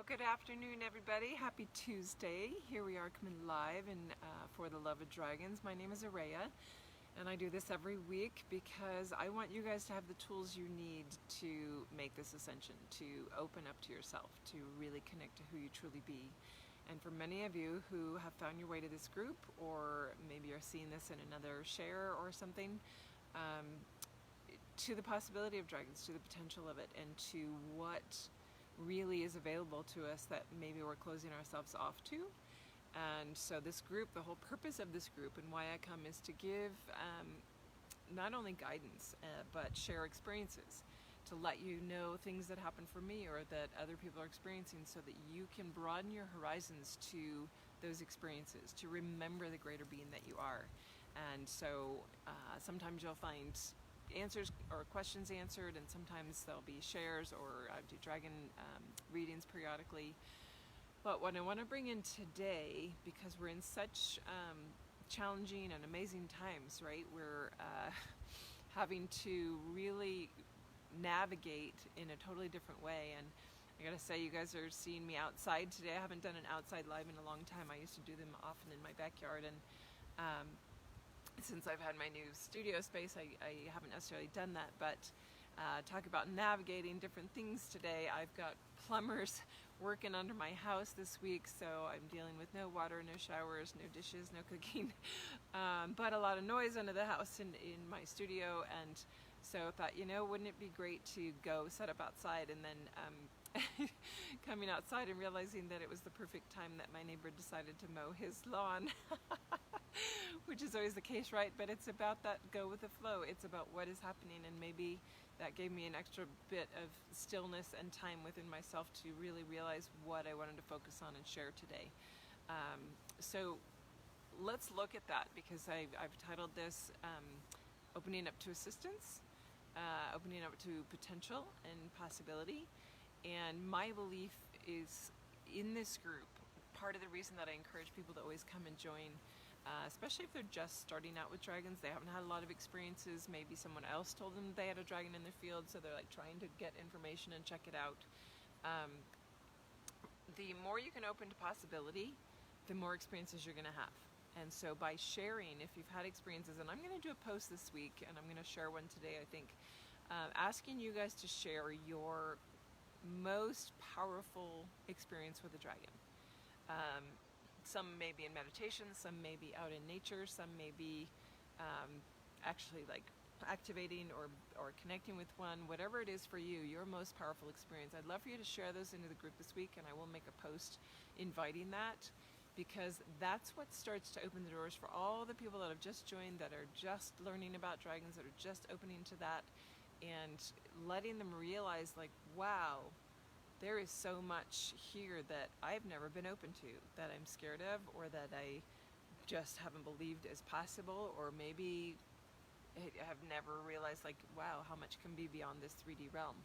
Good afternoon, everybody. Happy Tuesday. Here we are coming live and for the Love of Dragons. My name is Araya, and I do this every week because I want you guys to have the tools you need to make this ascension, to open up to yourself, to really connect to who you truly be. And for many of you who have found your way to this group, or maybe are seeing this in another share or something, to the possibility of dragons, to the potential of it, and to what really is available to us that maybe we're closing ourselves off to. And so this group, the whole purpose of this group and why I come is to give not only guidance, but share experiences, to let you know things that happen for me or that other people are experiencing, so that you can broaden your horizons to those experiences, to remember the greater being that you are. And so sometimes you'll find answers or questions answered, and sometimes there'll be shares, or I do dragon readings periodically. But what I want to bring in today, because we're in such challenging and amazing times, right? We're having to really navigate in a totally different way. And I gotta say, you guys are seeing me outside today. I haven't done an outside live in a long time. I used to do them often in my backyard, and since I've had my new studio space, I haven't necessarily done that. But talk about navigating different things today. I've got plumbers working under my house this week, so I'm dealing with no water, no showers, no dishes, no cooking, but a lot of noise under the house in my studio. And so I thought, wouldn't it be great to go set up outside, and then coming outside and realizing that it was the perfect time that my neighbor decided to mow his lawn. Which is always the case, right? But it's about that go with the flow. It's about what is happening, and maybe that gave me an extra bit of stillness and time within myself to really realize what I wanted to focus on and share today. So let's look at that, because I've titled this Opening Up to Assistance, Opening Up to Potential and Possibility. And my belief is, in this group, part of the reason that I encourage people to always come and join, especially if they're just starting out with dragons, they haven't had a lot of experiences, maybe someone else told them they had a dragon in their field, so they're like trying to get information and check it out. The more you can open to possibility, the more experiences you're going to have. And so by sharing, if you've had experiences, and I'm going to do a post this week, and I'm going to share one today, I think, asking you guys to share your most powerful experience with a dragon. Some may be in meditation, some may be out in nature, some may be actually like activating or connecting with one. Whatever it is for you, your most powerful experience, I'd love for you to share those into the group this week, and I will make a post inviting that, because that's what starts to open the doors for all the people that have just joined, that are just learning about dragons, that are just opening to that, and letting them realize, like, wow, there is so much here that I've never been open to, that I'm scared of, or that I just haven't believed is possible, or maybe I have never realized, like, wow, how much can be beyond this 3D realm.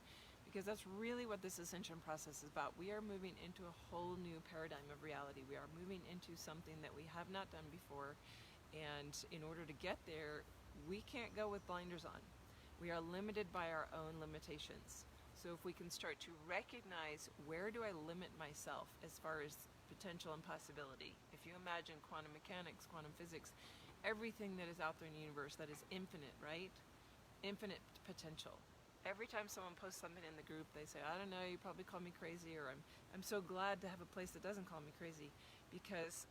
Because that's really what this ascension process is about. We are moving into a whole new paradigm of reality. We are moving into something that we have not done before, and in order to get there, we can't go with blinders on. We are limited by our own limitations. So if we can start to recognize, where do I limit myself as far as potential and possibility? If you imagine quantum mechanics, quantum physics, everything that is out there in the universe that is infinite, right? Infinite potential. Every time someone posts something in the group, they say, I don't know, you probably call me crazy, or I'm so glad to have a place that doesn't call me crazy, because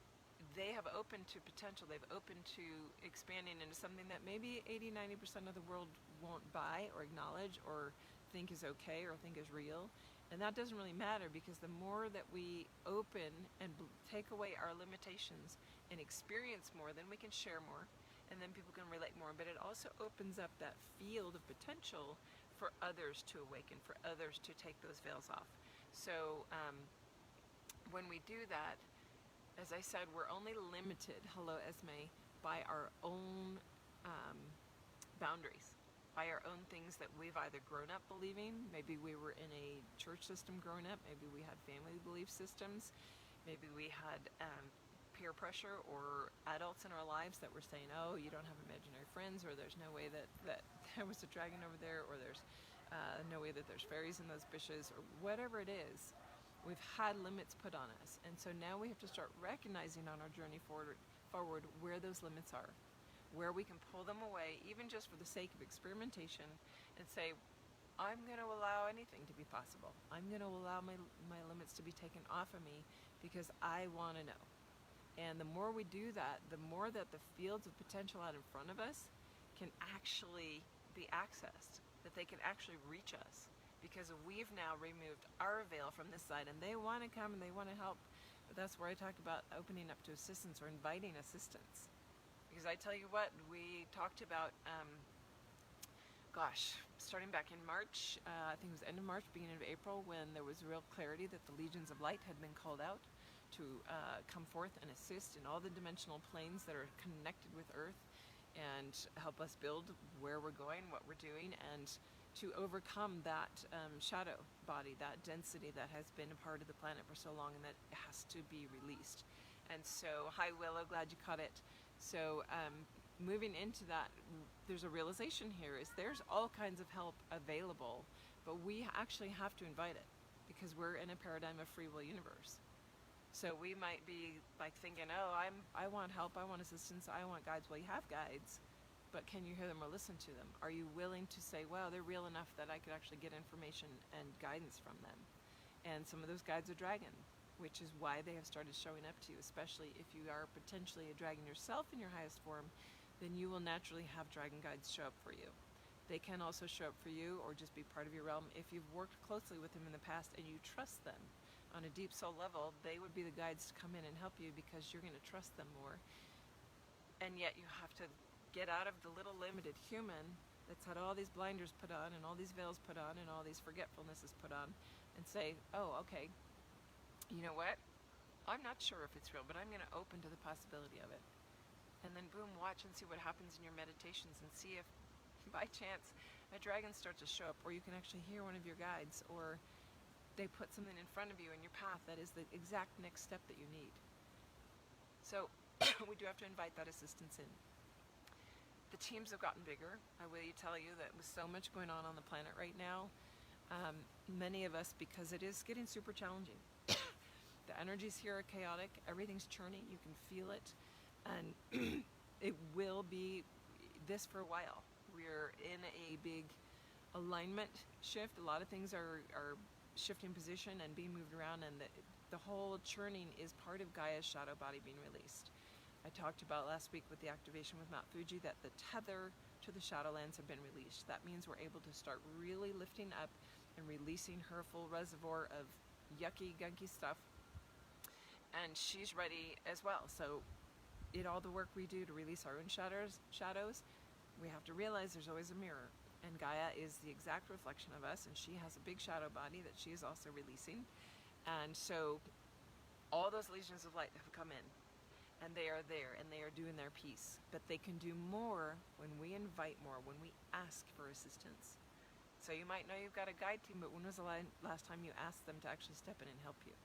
they have opened to potential. They've opened to expanding into something that maybe 80-90% of the world won't buy or acknowledge or think is okay or think is real. And that doesn't really matter, because the more that we open and take away our limitations and experience more, then we can share more, and then people can relate more. But it also opens up that field of potential for others to awaken, for others to take those veils off. So when we do that, as I said, we're only limited, hello Esme, by our own boundaries, by our own things that we've either grown up believing. Maybe we were in a church system growing up, maybe we had family belief systems, maybe we had peer pressure or adults in our lives that were saying, oh, you don't have imaginary friends, or there's no way that there was a dragon over there, or there's no way that there's fairies in those bushes, or whatever it is. We've had limits put on us, and so now we have to start recognizing on our journey forward where those limits are, where we can pull them away, even just for the sake of experimentation, and say, I'm going to allow anything to be possible. I'm going to allow my limits to be taken off of me because I want to know. And the more we do that, the more that the fields of potential out in front of us can actually be accessed, that they can actually reach us, because we've now removed our veil from this side, and they want to come and they want to help. But that's where I talk about opening up to assistance or inviting assistance. Because I tell you what, we talked about starting back in March, I think it was end of March, beginning of April, when there was real clarity that the legions of light had been called out to come forth and assist in all the dimensional planes that are connected with Earth and help us build where we're going, what we're doing, and to overcome that shadow body, that density that has been a part of the planet for so long and that has to be released. And so, hi Willow, glad you caught it. So moving into that, there's a realization here is there's all kinds of help available, but we actually have to invite it because we're in a paradigm of free will universe. So we might be like thinking, oh, I want help, I want assistance, I want guides. Well, you have guides, but can you hear them or listen to them? Are you willing to say, wow, they're real enough that I could actually get information and guidance from them? And some of those guides are dragon, which is why they have started showing up to you, especially if you are potentially a dragon yourself in your highest form, then you will naturally have dragon guides show up for you. They can also show up for you or just be part of your realm. If you've worked closely with them in the past and you trust them on a deep soul level, they would be the guides to come in and help you because you're going to trust them more. And yet you have to get out of the little limited human that's had all these blinders put on and all these veils put on and all these forgetfulnesses put on and say, oh, okay, you know what? I'm not sure if it's real, but I'm going to open to the possibility of it. And then boom, watch and see what happens in your meditations and see if by chance a dragon starts to show up, or you can actually hear one of your guides, or they put something in front of you in your path that is the exact next step that you need. So we do have to invite that assistance in. The teams have gotten bigger. I will tell you that with so much going on the planet right now, many of us, because it is getting super challenging. The energies here are chaotic, everything's churning, you can feel it. And it will be this for a while. We're in a big alignment shift. A lot of things are shifting position and being moved around, and the whole churning is part of Gaia's shadow body being released. I talked about last week with the activation with Mount Fuji that the tether to the Shadowlands have been released. That means we're able to start really lifting up and releasing her full reservoir of yucky, gunky stuff. And she's ready as well. So in all the work we do to release our own shadows, we have to realize there's always a mirror. And Gaia is the exact reflection of us, and she has a big shadow body that she is also releasing. And so all those legions of light have come in, and they are there, and they are doing their piece. But they can do more when we invite more, when we ask for assistance. So you might know you've got a guide team, but when was the last time you asked them to actually step in and help you?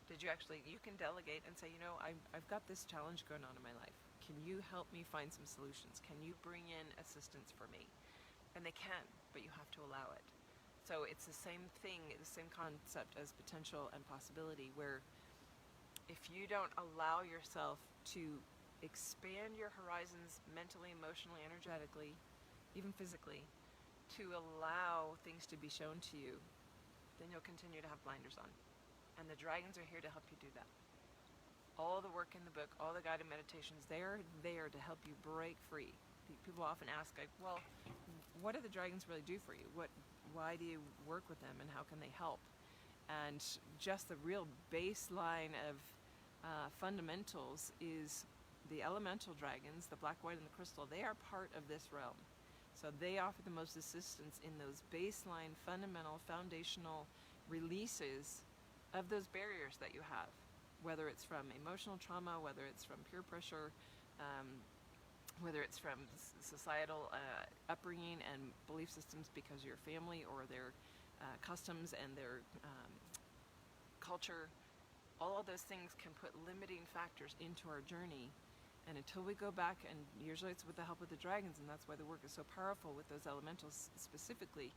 Did you actually, you can delegate and say, you know, I've got this challenge going on in my life. Can you help me find some solutions? Can you bring in assistance for me? And they can, but you have to allow it. So it's the same thing, the same concept as potential and possibility, where if you don't allow yourself to expand your horizons mentally, emotionally, energetically, even physically, to allow things to be shown to you, then you'll continue to have blinders on. And the dragons are here to help you do that. All the work in the book, all the guided meditations, they are there to help you break free. People often ask, like, well, what do the dragons really do for you? Why do you work with them, and how can they help? And just the real baseline of fundamentals is the elemental dragons, the black, white, and the crystal. They are part of this realm. So they offer the most assistance in those baseline, fundamental, foundational releases of those barriers that you have, whether it's from emotional trauma, whether it's from peer pressure, whether it's from societal upbringing and belief systems because of your family or their customs and their culture. All of those things can put limiting factors into our journey. And until we go back, and usually it's with the help of the dragons, and that's why the work is so powerful with those elementals specifically,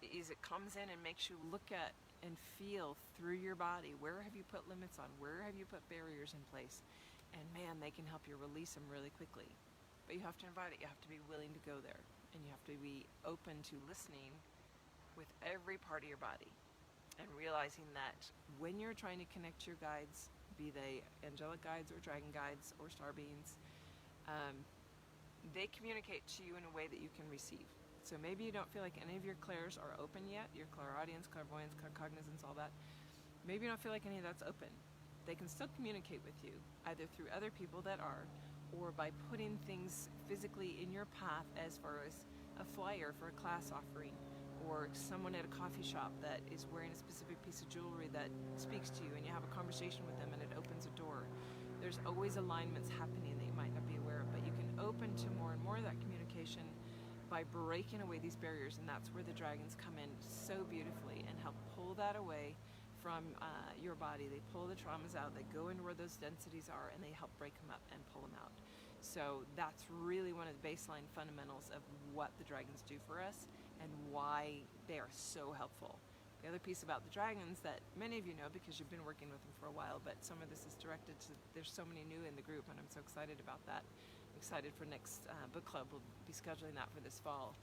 is it comes in and makes you look at and feel through your body, where have you put limits on, where have you put barriers in place, and man, they can help you release them really quickly. But you have to invite it, you have to be willing to go there, and you have to be open to listening with every part of your body, and realizing that when you're trying to connect to your guides, be they angelic guides or dragon guides or star beings, they communicate to you in a way that you can receive. So maybe you don't feel like any of your clairs are open yet, your clairaudience, clairvoyance, claircognizance, all that. Maybe you don't feel like any of that's open. They can still communicate with you, either through other people that are, or by putting things physically in your path, as far as a flyer for a class offering, or someone at a coffee shop that is wearing a specific piece of jewelry that speaks to you, and you have a conversation with them and it opens a door. There's always alignments happening that you might not be aware of, but you can open to more and more of that communication by breaking away these barriers, and that's where the dragons come in so beautifully and help pull that away from your body. They pull the traumas out, they go into where those densities are, and they help break them up and pull them out. So that's really one of the baseline fundamentals of what the dragons do for us and why they are so helpful. The other piece about the dragons that many of you know because you've been working with them for a while, but some of this is directed to, there's so many new in the group, and I'm so excited about that. Excited for next book club. We'll be scheduling that for this fall,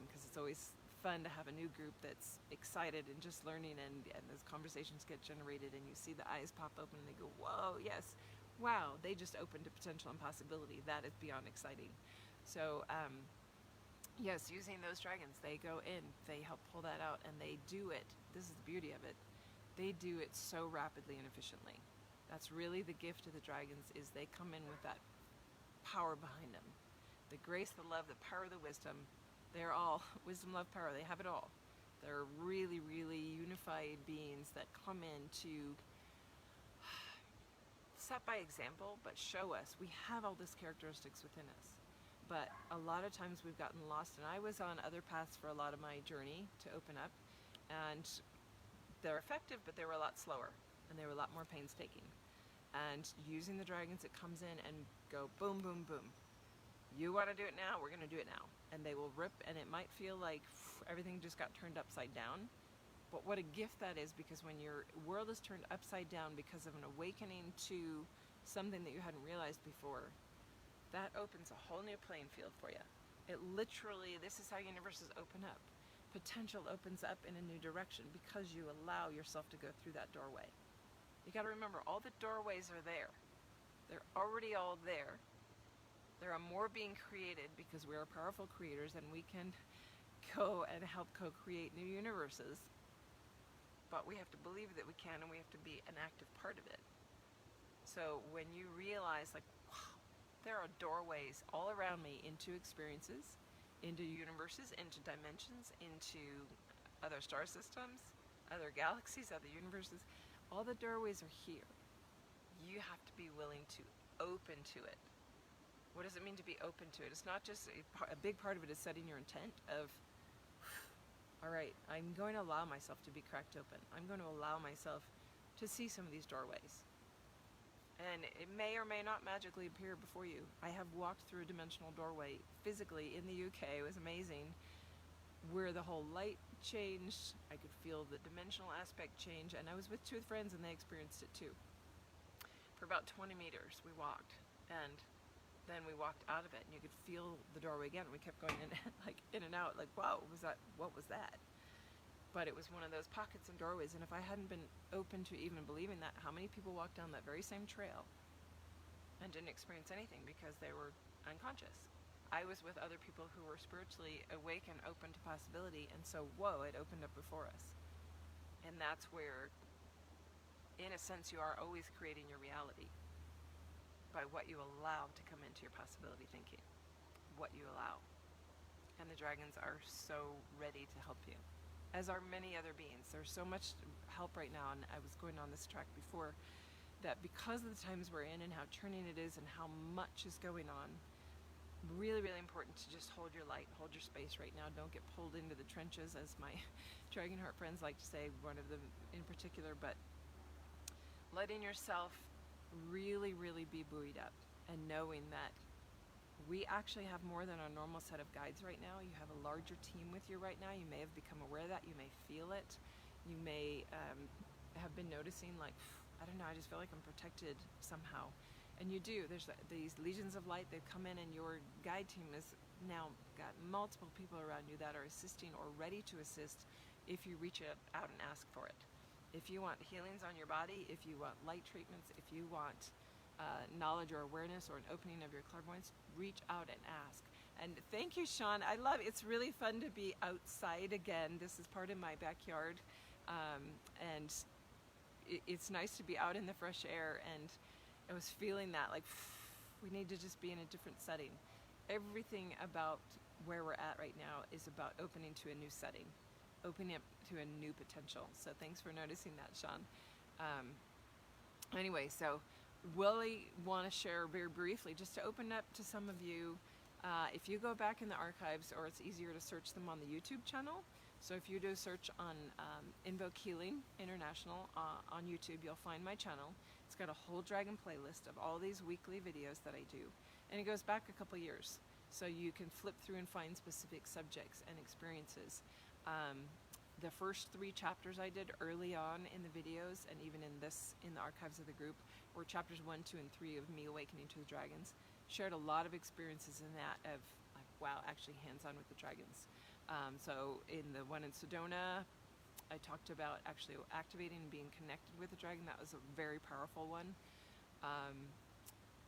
because it's always fun to have a new group that's excited and just learning, and those conversations get generated and you see the eyes pop open and they go, whoa, yes, wow, they just opened to potential and possibility. That is beyond exciting. So yes, using those dragons, they go in, they help pull that out, and they do it. This is the beauty of it. They do it so rapidly and efficiently. That's really the gift of the dragons, is they come in with that power behind them. The grace, the love, the power, the wisdom. They're all wisdom, love, power. They have it all. They're really, really unified beings that come in to set by example, but show us we have all these characteristics within us. But a lot of times we've gotten lost, and I was on other paths for a lot of my journey to open up, and they're effective, but they were a lot slower, and they were a lot more painstaking. And using the dragons, it comes in and go boom, boom, boom. You want to do it now? We're going to do it now. And they will rip, and it might feel like everything just got turned upside down. But what a gift that is, because when your world is turned upside down because of an awakening to something that you hadn't realized before, that opens a whole new playing field for you. It literally, this is how universes open up. Potential opens up in a new direction because you allow yourself to go through that doorway. You got to remember, all the doorways are there. They're already all there. There are more being created because we are powerful creators, and we can go and help co-create new universes. But we have to believe that we can, and we have to be an active part of it. So when you realize, like, wow, there are doorways all around me into experiences, into universes, into dimensions, into other star systems, other galaxies, other universes. All the doorways are here. You have to be willing to open to it. What does it mean to be open to it? It's not just a big part of it is setting your intent of, all right, I'm going to allow myself to be cracked open. I'm going to allow myself to see some of these doorways. And it may or may not magically appear before you. I have walked through a dimensional doorway physically in the UK. It was amazing. Where the whole light changed, I could feel the dimensional aspect change, and I was with two friends and they experienced it too. For about 20 meters we walked, and then we walked out of it, and you could feel the doorway again. We kept going in, like in and out, like, wow, what was that? But it was one of those pockets and doorways, and if I hadn't been open to even believing that, how many people walked down that very same trail and didn't experience anything because they were unconscious? I was with other people who were spiritually awake and open to possibility, and so, whoa, it opened up before us. And that's where, in a sense, you are always creating your reality by what you allow to come into your possibility thinking, what you allow. And the dragons are so ready to help you, as are many other beings. There's so much help right now, and I was going on this track before, that because of the times we're in and how churning it is and how much is going on, really, really important to just hold your light, hold your space right now. Don't get pulled into the trenches, as my Dragon Heart friends like to say, one of them in particular, but letting yourself really, really be buoyed up, and knowing that we actually have more than our normal set of guides right now. You have a larger team with you right now. You may have become aware of that. You may feel it. You may have been noticing, like, I don't know, I just feel like I'm protected somehow. And you do. There's these legions of light that come in, and your guide team has now got multiple people around you that are assisting or ready to assist if you reach out and ask for it. If you want healings on your body, if you want light treatments, if you want knowledge or awareness or an opening of your clairvoyance, reach out and ask. And thank you, Sean. I love it. It's really fun to be outside again. This is part of my backyard, and it's nice to be out in the fresh air. And I was feeling that, like, we need to just be in a different setting. Everything about where we're at right now is about opening to a new setting, opening up to a new potential. So thanks for noticing that, Sean. Anyway, so really want to share very briefly, just to open up to some of you, if you go back in the archives, or it's easier to search them on the YouTube channel. So if you do search on Invoke Healing International on YouTube, you'll find my channel. It's got a whole dragon playlist of all these weekly videos that I do. And it goes back a couple years. So you can flip through and find specific subjects and experiences. The first 3 chapters I did early on in the videos, and even in the archives of the group, were chapters 1, 2, and 3 of Me Awakening to the Dragons. Shared a lot of experiences in that of, like, wow, actually hands-on with the dragons. So in the one in Sedona, I talked about actually activating and being connected with the dragon. That was a very powerful one.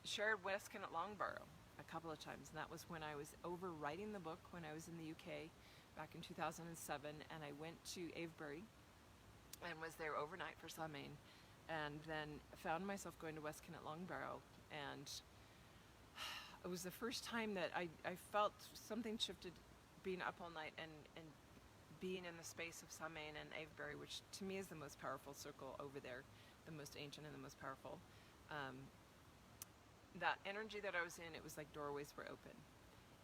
Shared West Kennet Longborough a couple of times, and that was when I was over writing the book when I was in the UK back in 2007, and I went to Avebury and was there overnight for Samhain, and then found myself going to West Kennet Longborough, and it was the first time that I felt something shifted, being up all night and being in the space of Samhain and Avebury, which to me is the most powerful circle over there, the most ancient and the most powerful. That energy that I was in, it was like doorways were open.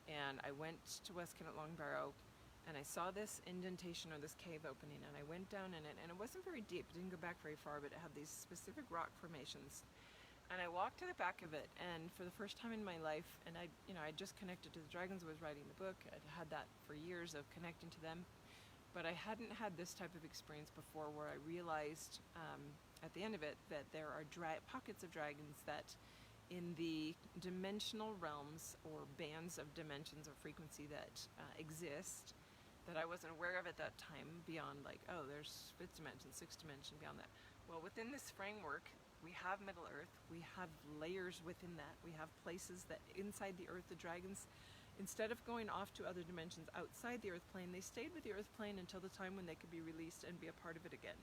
And I went to West Kennet Longborough, and I saw this indentation, or this cave opening, and I went down in it, and it wasn't very deep. It didn't go back very far, but it had these specific rock formations. And I walked to the back of it, and for the first time in my life, and I just connected to the dragons. I was writing the book. I'd had that for years of connecting to them, but I hadn't had this type of experience before, where I realized at the end of it that there are pockets of dragons that, in the dimensional realms or bands of dimensions or frequency that exist, that I wasn't aware of at that time, beyond, like, oh, there's 5th dimension, 6th dimension, beyond that. Well, within this framework, we have Middle Earth, we have layers within that, we have places that inside the Earth, the dragons, instead of going off to other dimensions outside the Earth plane, they stayed with the Earth plane until the time when they could be released and be a part of it again.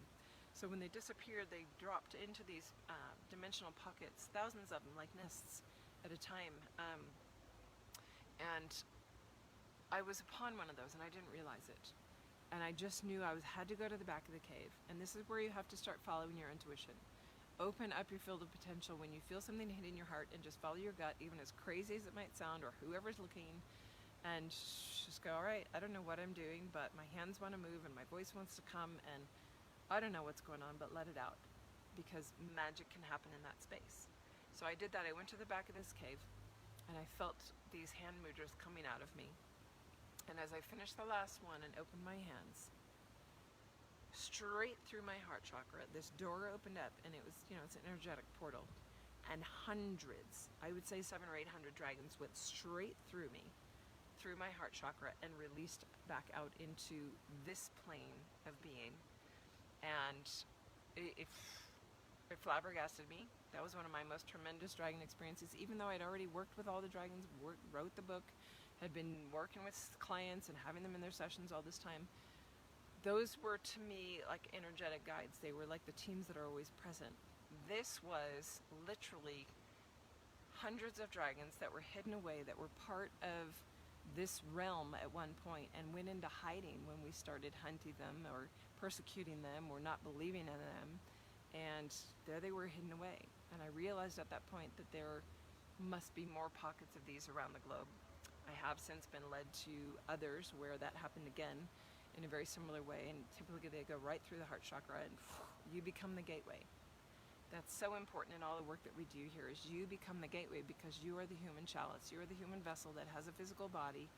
So when they disappeared, they dropped into these dimensional pockets, thousands of them, like nests at a time. And I was upon one of those, and I didn't realize it. And I just knew I had to go to the back of the cave. And this is where you have to start following your intuition. Open up your field of potential when you feel something hit in your heart, and just follow your gut, even as crazy as it might sound, or whoever's looking, and just go, all right, I don't know what I'm doing, but my hands want to move and my voice wants to come, and I don't know what's going on, but let it out, because magic can happen in that space. So I did that. I went to the back of this cave, and I felt these hand mudras coming out of me. And as I finished the last one and opened my hands, straight through my heart chakra, this door opened up, and it was, it's an energetic portal, and hundreds, I would say 700 or 800 dragons went straight through me, through my heart chakra, and released back out into this plane of being. And it flabbergasted me. That was one of my most tremendous dragon experiences, even though I'd already worked with all the dragons, wrote the book, had been working with clients and having them in their sessions all this time. Those were, to me, like energetic guides. They were like the teams that are always present. This was literally hundreds of dragons that were hidden away, that were part of this realm at one point, and went into hiding when we started hunting them or persecuting them or not believing in them. And there they were, hidden away. And I realized at that point that there must be more pockets of these around the globe. I have since been led to others where that happened again in a very similar way, and typically they go right through the heart chakra, and you become the gateway. That's so important in all the work that we do here, is you become the gateway, because you are the human chalice. You are the human vessel that has a physical body,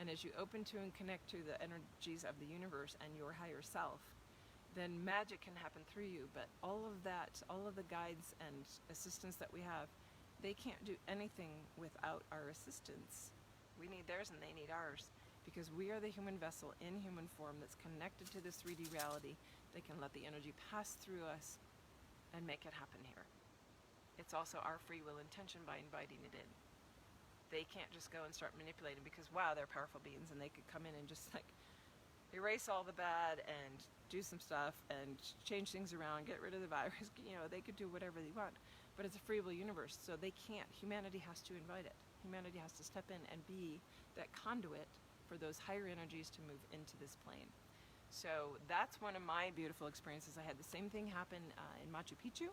and as you open to and connect to the energies of the universe and your higher self, then magic can happen through you. But all of that, all of the guides and assistants that we have, they can't do anything without our assistance. We need theirs and they need ours, because we are the human vessel in human form that's connected to this 3D reality. They can let the energy pass through us and make it happen here. It's also our free will intention by inviting it in. They can't just go and start manipulating, because wow, they're powerful beings and they could come in and just like erase all the bad and do some stuff and change things around, get rid of the virus. They could do whatever they want, but it's a free will universe, so they can't. Humanity has to invite it. Humanity has to step in and be that conduit for those higher energies to move into this plane. So that's one of my beautiful experiences. I had the same thing happen in Machu Picchu.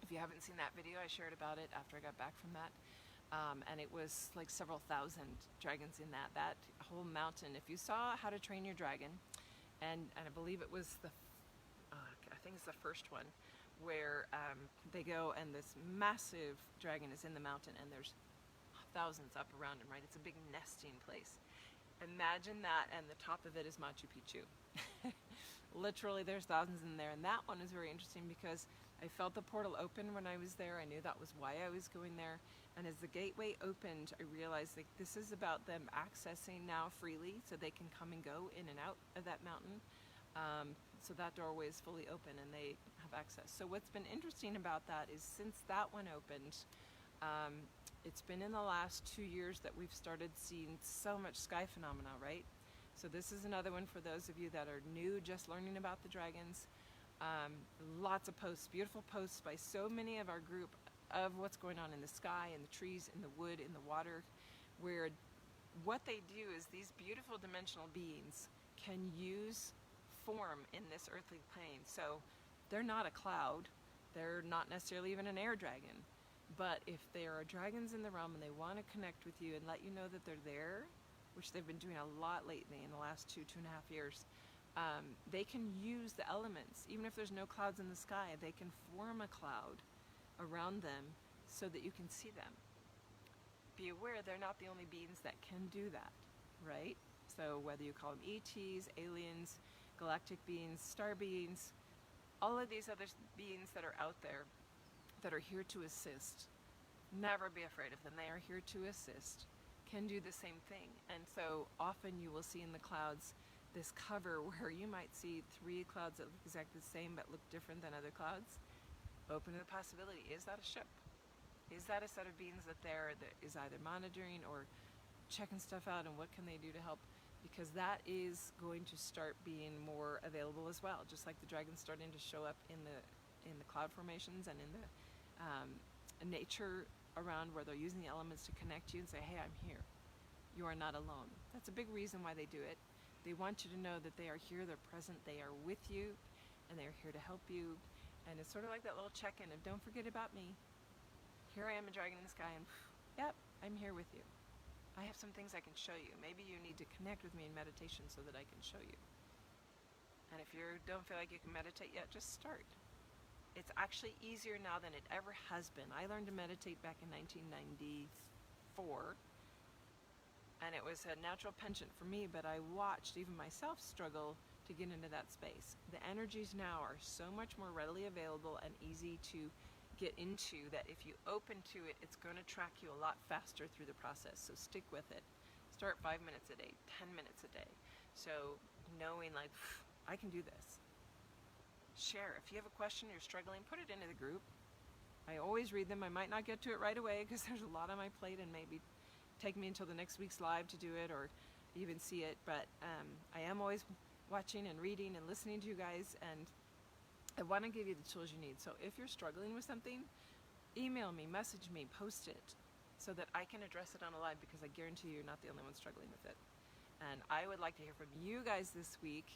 If you haven't seen that video, I shared about it after I got back from that. And it was like several thousand dragons in that whole mountain. If you saw How to Train Your Dragon, and I believe it was I think it's the first one, where they go and this massive dragon is in the mountain and there's thousands up around him, right? It's a big nesting place. Imagine that, and the top of it is Machu Picchu. Literally, there's thousands in there, and that one is very interesting because I felt the portal open when I was there. I knew that was why I was going there, and as the gateway opened, I realized that this is about them accessing now freely, so they can come and go in and out of that mountain. So that doorway is fully open, and they have access. So what's been interesting about that is since that one opened, it's been in the last 2 years that we've started seeing so much sky phenomena, right? So this is another one for those of you that are new, just learning about the dragons. Lots of posts, beautiful posts by so many of our group of what's going on in the sky, in the trees, in the wood, in the water, where what they do is these beautiful dimensional beings can use form in this earthly plane. So they're not a cloud, they're not necessarily even an air dragon, but if there are dragons in the realm and they want to connect with you and let you know that they're there, which they've been doing a lot lately in the last 2.5 years, they can use the elements. Even if there's no clouds in the sky, they can form a cloud around them so that you can see them. Be aware they're not the only beings that can do that, right? So whether you call them ETs, aliens, galactic beings, star beings, all of these other beings that are out there that are here to assist, never be afraid of them. They are here to assist, can do the same thing. And so often you will see in the clouds this cover where you might see 3 clouds that look exactly the same but look different than other clouds. Open to the possibility, is that a ship? Is that a set of beings that is either monitoring or checking stuff out, and what can they do to help? Because that is going to start being more available as well, just like the dragons starting to show up in the cloud formations and in the nature around where they're using the elements to connect you and say, hey, I'm here. You are not alone. That's a big reason why they do it. They want you to know that they are here, they're present, they are with you, and they are here to help you. And it's sort of like that little check-in of, don't forget about me. Here I am, a dragon in the sky, and yep, I'm here with you. I have some things I can show you. Maybe you need to connect with me in meditation so that I can show you. And if you don't feel like you can meditate yet, just start. It's actually easier now than it ever has been. I learned to meditate back in 1994, and it was a natural penchant for me, but I watched even myself struggle to get into that space. The energies now are so much more readily available and easy to get into that if you open to it, it's going to track you a lot faster through the process. So stick with it. Start 5 minutes a day, 10 minutes a day. So knowing like, I can do this. Share. If you have a question, you're struggling, put it into the group. I always read them. I might not get to it right away because there's a lot on my plate and maybe take me until the next week's live to do it or even see it. But I am always watching and reading and listening to you guys, and I want to give you the tools you need. So if you're struggling with something, email me, message me, post it so that I can address it on a live, because I guarantee you're not the only one struggling with it. And I would like to hear from you guys this week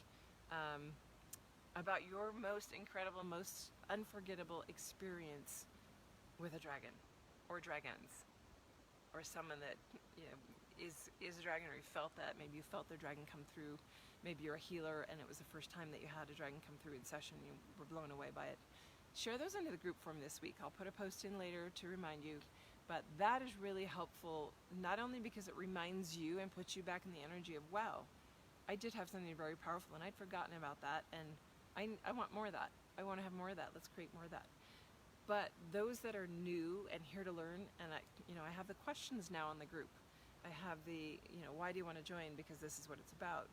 about your most incredible, most unforgettable experience with a dragon or dragons, or someone that is a dragon, or you felt that. Maybe you felt their dragon come through. Maybe you're a healer and it was the first time that you had a dragon come through in session. You were blown away by it. Share those into the group form this week. I'll put a post in later to remind you. But that is really helpful, not only because it reminds you and puts you back in the energy of, wow, I did have something very powerful and I'd forgotten about that, and I want more of that. I want to have more of that. Let's create more of that. But those that are new and here to learn, and I have the questions now in the group. I have the, why do you want to join? Because this is what it's about.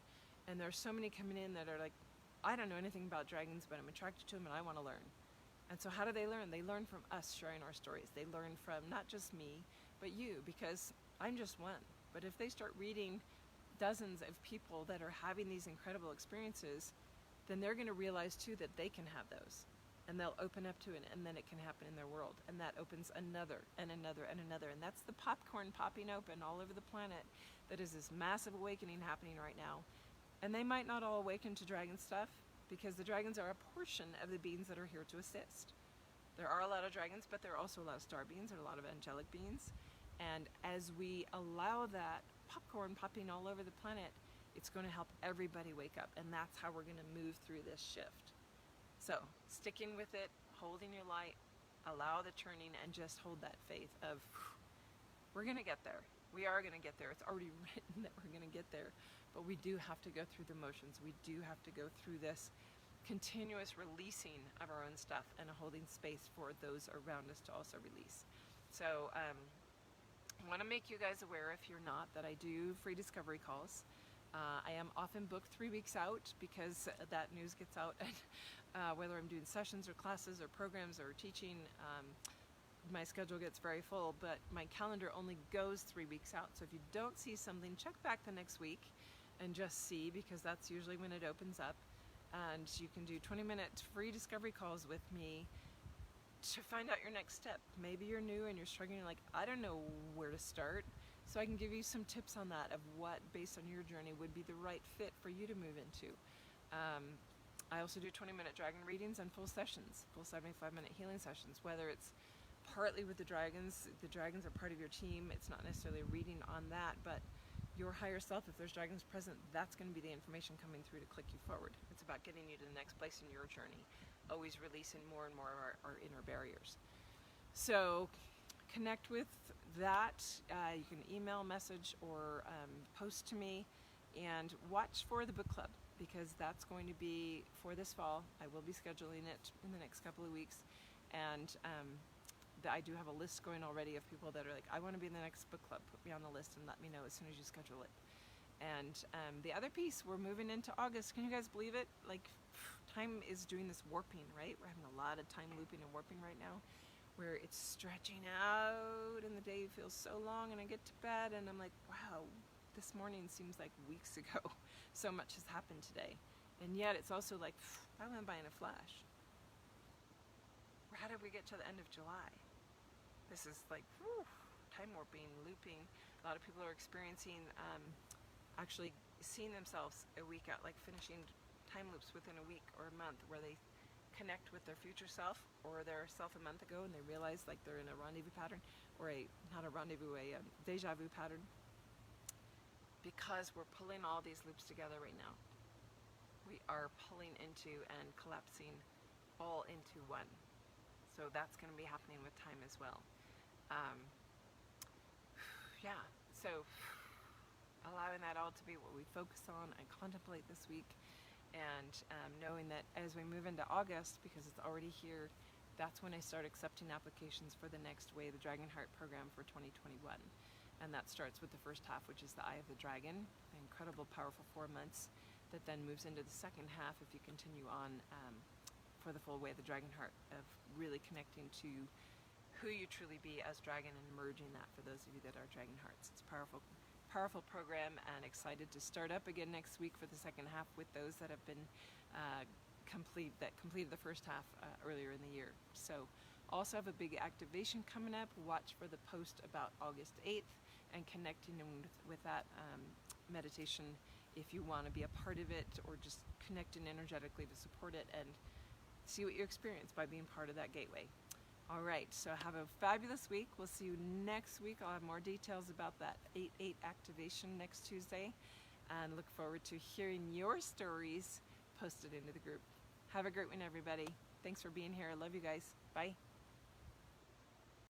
And there's so many coming in that are like, I don't know anything about dragons, but I'm attracted to them and I want to learn. And so how do they learn? They learn from us sharing our stories. They learn from not just me, but you, because I'm just one. But if they start reading dozens of people that are having these incredible experiences, then they're going to realize too that they can have those. And they'll open up to it, and then it can happen in their world. And that opens another and another and another. And that's the popcorn popping open all over the planet. That is this massive awakening happening right now. And they might not all awaken to dragon stuff, because the dragons are a portion of the beings that are here to assist. There are a lot of dragons, but there are also a lot of star beings and a lot of angelic beings. And as we allow that popcorn popping all over the planet, it's going to help everybody wake up. And that's how we're going to move through this shift. So, sticking with it, holding your light, allow the turning, and just hold that faith of, we're going to get there. We are going to get there. It's already written that we're going to get there. But we do have to go through the motions. We do have to go through this continuous releasing of our own stuff and holding space for those around us to also release. So, I want to make you guys aware, if you're not, that I do free discovery calls. I am often booked 3 weeks out because that news gets out. And whether I'm doing sessions or classes or programs or teaching, my schedule gets very full, but my calendar only goes 3 weeks out. So if you don't see something, check back the next week and just see, because that's usually when it opens up. And you can do 20-minute free discovery calls with me to find out your next step. Maybe you're new and you're struggling, you're like, I don't know where to start. So I can give you some tips on that, of what, based on your journey, would be the right fit for you to move into. I also do 20-minute dragon readings and full sessions, full 75-minute healing sessions, whether it's partly with the dragons are part of your team. It's not necessarily a reading on that, but your higher self, if there's dragons present, that's going to be the information coming through to click you forward. It's about getting you to the next place in your journey, always releasing more and more of our inner barriers. So connect with that. You can email, message, or post to me, and watch for the book club, because that's going to be for this fall. I will be scheduling it in the next couple of weeks, and I do have a list going already of people that are like, I want to be in the next book club. Put me on the list and let me know as soon as you schedule it. And the other piece, we're moving into August. Can you guys believe it? Like, time is doing this warping, right? We're having a lot of time looping and warping right now, where it's stretching out and the day feels so long, and I get to bed and I'm like, wow, this morning seems like weeks ago. So much has happened today. And yet it's also like, I went by in a flash. How did we get to the end of July? This is like, time warping, looping. A lot of people are experiencing, actually seeing themselves a week out, like finishing time loops within a week or a month, where they connect with their future self or their self a month ago, and they realize like they're in a rendezvous pattern, or not a rendezvous, a deja vu pattern, because we're pulling all these loops together right now. We are pulling into and collapsing all into one. So that's going to be happening with time as well. Yeah, so allowing that all to be what we focus on and contemplate this week, and knowing that as we move into August, because it's already here, that's when I start accepting applications for the next Way of the Dragon Heart program for 2021. And that starts with the first half, which is the Eye of the Dragon, an incredible, powerful 4 months that then moves into the second half if you continue on for the full Way of the Dragon Heart, of really connecting to who you truly be as dragon and merging that for those of you that are dragon hearts. It's a powerful program, and excited to start up again next week for the second half with those that have been completed the first half earlier in the year. So also have a big activation coming up. Watch for the post about August 8th and connecting with that meditation if you want to be a part of it, or just connecting energetically to support it and see what you experience by being part of that gateway. All right, so have a fabulous week. We'll see you next week. I'll have more details about that 8/8 activation next Tuesday, and look forward to hearing your stories posted into the group. Have a great one, everybody. Thanks for being here. I love you guys. Bye.